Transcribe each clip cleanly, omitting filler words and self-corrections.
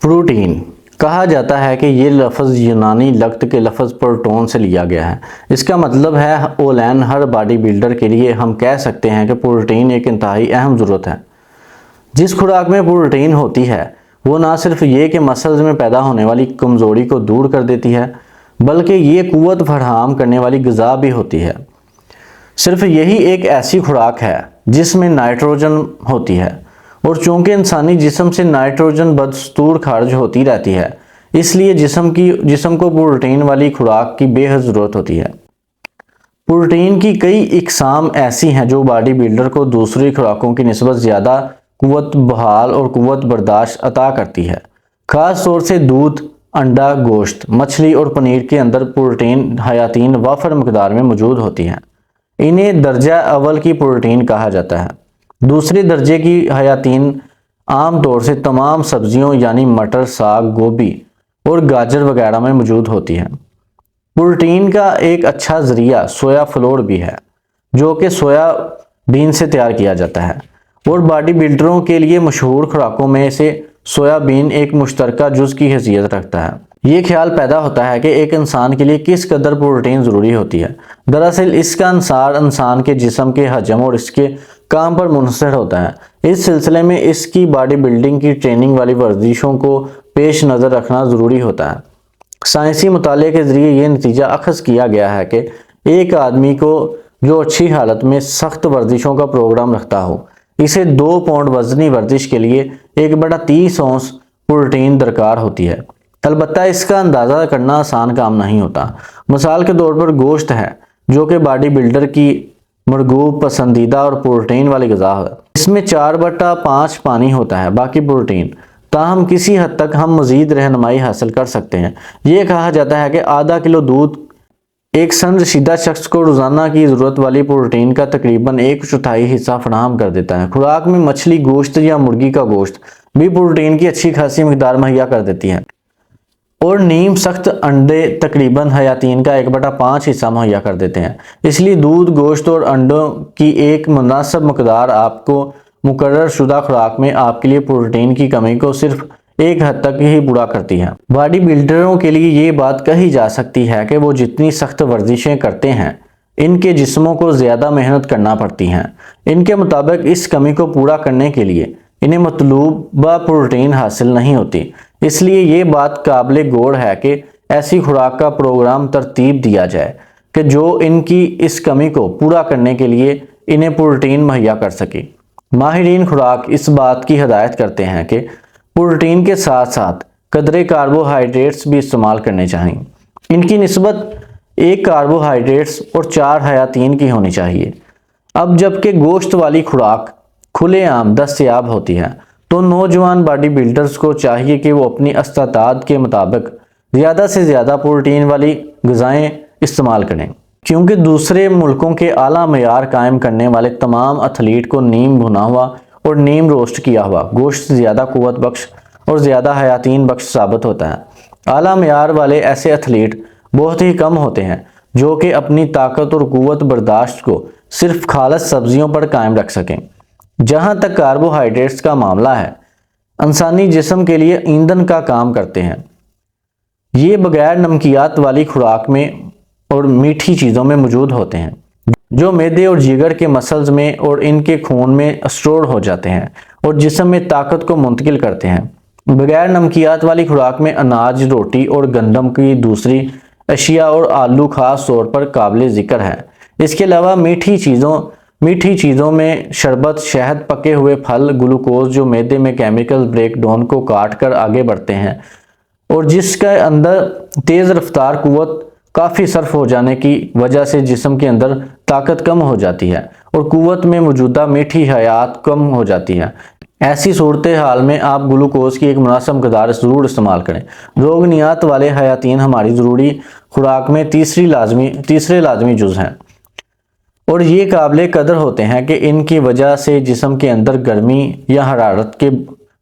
Protein کہا جاتا ہے کہ یہ لفظ یونانی لغت کے لفظ پروٹون سے لیا گیا ہے۔ اس کا مطلب ہے اولین ہر باڈی بلڈر کے لیے ہم کہہ سکتے ہیں کہ پروٹین ایک انتہائی اہم ضرورت ہے۔ جس خوراک میں پروٹین ہوتی ہے وہ نہ صرف یہ کہ مسلز میں پیدا ہونے والی کمزوری کو دور کر دیتی ہے بلکہ یہ قوت فراہم کرنے والی غذا بھی ہوتی ہے۔ صرف یہی ایک ایسی خوراک ہے جس میں نائٹروجن ہوتی ہے، اور چونکہ انسانی جسم سے نائٹروجن بدستور خارج ہوتی رہتی ہے اس لیے جسم کو پروٹین والی خوراک کی بے حد ضرورت ہوتی ہے۔ پروٹین کی کئی اقسام ایسی ہیں جو باڈی بلڈر کو دوسری خوراکوں کی نسبت زیادہ قوت بحال اور قوت برداشت عطا کرتی ہے۔ خاص طور سے دودھ، انڈا، گوشت، مچھلی اور پنیر کے اندر پروٹین حیاتین وافر مقدار میں موجود ہوتی ہیں۔ انہیں درجہ اول کی پروٹین کہا جاتا ہے۔ دوسرے درجے کی حیاتین عام طور سے تمام سبزیوں یعنی مٹر، ساگ، گوبھی اور گاجر وغیرہ میں موجود ہوتی ہیں۔ پروٹین کا ایک اچھا ذریعہ سویا فلور بھی ہے جو کہ سویا بین سے تیار کیا جاتا ہے، اور باڈی بلڈروں کے لیے مشہور خوراکوں میں سے سویا بین ایک مشترکہ جز کی حیثیت رکھتا ہے۔ یہ خیال پیدا ہوتا ہے کہ ایک انسان کے لیے کس قدر پروٹین ضروری ہوتی ہے۔ دراصل اس کا انحصار انسان کے جسم کے حجم اور اس کے کام پر منحصر ہوتا ہے۔ اس سلسلے میں اس کی باڈی بلڈنگ کی ٹریننگ والی ورزشوں کو پیش نظر رکھنا ضروری ہوتا ہے۔ سائنسی مطالعے کے ذریعے یہ نتیجہ اخذ کیا گیا ہے کہ ایک آدمی کو جو اچھی حالت میں سخت ورزشوں کا پروگرام رکھتا ہو، اسے 2 پاؤنڈ وزنی ورزش کے لیے 1/30 اونس پروٹین درکار ہوتی ہے۔ البتہ اس کا اندازہ کرنا آسان کام نہیں ہوتا۔ مثال کے طور پر گوشت ہے جو کہ باڈی بلڈر کی مرغوب پسندیدہ اور پروٹین والی غذا ہے۔ اس میں 4/5 پانی ہوتا ہے، باقی پروٹین۔ تاہم کسی حد تک ہم مزید رہنمائی حاصل کر سکتے ہیں۔ یہ کہا جاتا ہے کہ آدھا کلو دودھ ایک سن رسیدہ شخص کو روزانہ کی ضرورت والی پروٹین کا تقریباً 1/4 حصہ فراہم کر دیتا ہے۔ خوراک میں مچھلی، گوشت یا مرغی کا گوشت بھی پروٹین کی اچھی خاصی مقدار مہیا کر دیتی ہے، اور نیم سخت انڈے تقریباً حیاتین کا 1/5 حصہ مہیا کر دیتے ہیں۔ اس لیے دودھ، گوشت اور انڈوں کی ایک مناسب مقدار آپ کو مقرر شدہ خوراک میں آپ کے لیے پروٹین کی کمی کو صرف ایک حد تک ہی پورا کرتی ہے۔ باڈی بلڈروں کے لیے یہ بات کہی جا سکتی ہے کہ وہ جتنی سخت ورزشیں کرتے ہیں ان کے جسموں کو زیادہ محنت کرنا پڑتی ہیں۔ ان کے مطابق اس کمی کو پورا کرنے کے لیے انہیں مطلوبہ پروٹین حاصل نہیں ہوتی۔ اس لیے یہ بات قابل غور ہے کہ ایسی خوراک کا پروگرام ترتیب دیا جائے کہ جو ان کی اس کمی کو پورا کرنے کے لیے انہیں پروٹین مہیا کر سکے۔ ماہرین خوراک اس بات کی ہدایت کرتے ہیں کہ پروٹین کے ساتھ ساتھ قدرے کاربوہائیڈریٹس بھی استعمال کرنے چاہئیں۔ ان کی نسبت 1 کاربوہائیڈریٹس اور 4 حیاتین کی ہونی چاہیے۔ اب جبکہ گوشت والی خوراک کھلے عام دستیاب ہوتی ہے تو نوجوان باڈی بلڈرز کو چاہیے کہ وہ اپنی استطاعت کے مطابق زیادہ سے زیادہ پروٹین والی غذائیں استعمال کریں، کیونکہ دوسرے ملکوں کے اعلیٰ معیار قائم کرنے والے تمام ایتھلیٹ کو نیم بھنا ہوا اور نیم روسٹ کیا ہوا گوشت زیادہ قوت بخش اور زیادہ حیاتین بخش ثابت ہوتا ہے۔ اعلیٰ معیار والے ایسے ایتھلیٹ بہت ہی کم ہوتے ہیں جو کہ اپنی طاقت اور قوت برداشت کو صرف خالص سبزیوں پر قائم رکھ سکیں۔ جہاں تک کاربوہائیڈریٹس کا معاملہ ہے، انسانی جسم کے لیے ایندھن کا کام کرتے ہیں۔ یہ بغیر نمکیات والی خوراک میں اور میٹھی چیزوں میں موجود ہوتے ہیں جو معدے اور جگر کے مسلز میں اور ان کے خون میں اسٹور ہو جاتے ہیں اور جسم میں طاقت کو منتقل کرتے ہیں۔ بغیر نمکیات والی خوراک میں اناج، روٹی اور گندم کی دوسری اشیاء اور آلو خاص طور پر قابل ذکر ہے۔ اس کے علاوہ میٹھی چیزوں میں شربت، شہد، پکے ہوئے پھل، گلوکوز جو معدے میں کیمیکل بریک ڈاؤن کو کاٹ کر آگے بڑھتے ہیں اور جس کے اندر تیز رفتار قوت کافی صرف ہو جانے کی وجہ سے جسم کے اندر طاقت کم ہو جاتی ہے اور قوت میں موجودہ میٹھی حیات کم ہو جاتی ہے۔ ایسی صورتحال میں آپ گلوکوز کی ایک مناسب مقدار ضرور استعمال کریں۔ روگنیات والے حیاتین ہماری ضروری خوراک میں تیسرے لازمی جز ہیں، اور یہ قابل قدر ہوتے ہیں کہ ان کی وجہ سے جسم کے اندر گرمی یا حرارت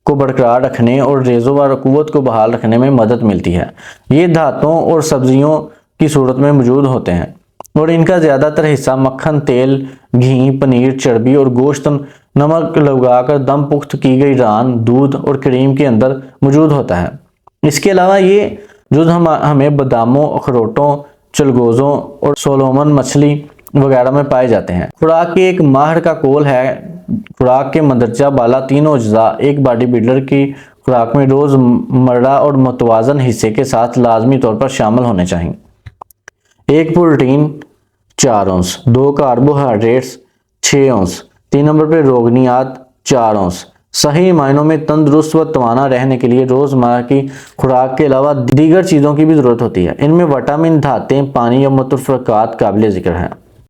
کو برقرار رکھنے اور ریزوں و قوت کو بحال رکھنے میں مدد ملتی ہے۔ یہ دھاتوں اور سبزیوں کی صورت میں موجود ہوتے ہیں اور ان کا زیادہ تر حصہ مکھن، تیل، گھی، پنیر، چربی اور گوشت نمک لگا کر دم پخت کی گئی ران دودھ اور کریم کے اندر موجود ہوتا ہے۔ اس کے علاوہ یہ جز ہمیں باداموں، اخروٹوں، چلگوزوں اور سولومن مچھلی وغیرہ میں پائے جاتے ہیں۔ خوراک کے ایک ماہر کا قول ہے، خوراک کے مندرجہ بالا تینوں اجزاء ایک باڈی بلڈر کی خوراک میں روز مرہ اور متوازن حصے کے ساتھ لازمی طور پر شامل ہونے چاہئیں۔ ایک protein 4 ounce, 2 carbohydrates 6 ounce, 3 number پہ روغنیات 4 اونس۔ صحیح معنوں میں تندرست و توانا رہنے کے لیے روزمرہ کی خوراک کے علاوہ دیگر چیزوں کی بھی ضرورت ہوتی ہے۔ ان میں وٹامن، دھاتیں، پانی اور متفرقات قابل ذکر ہیں۔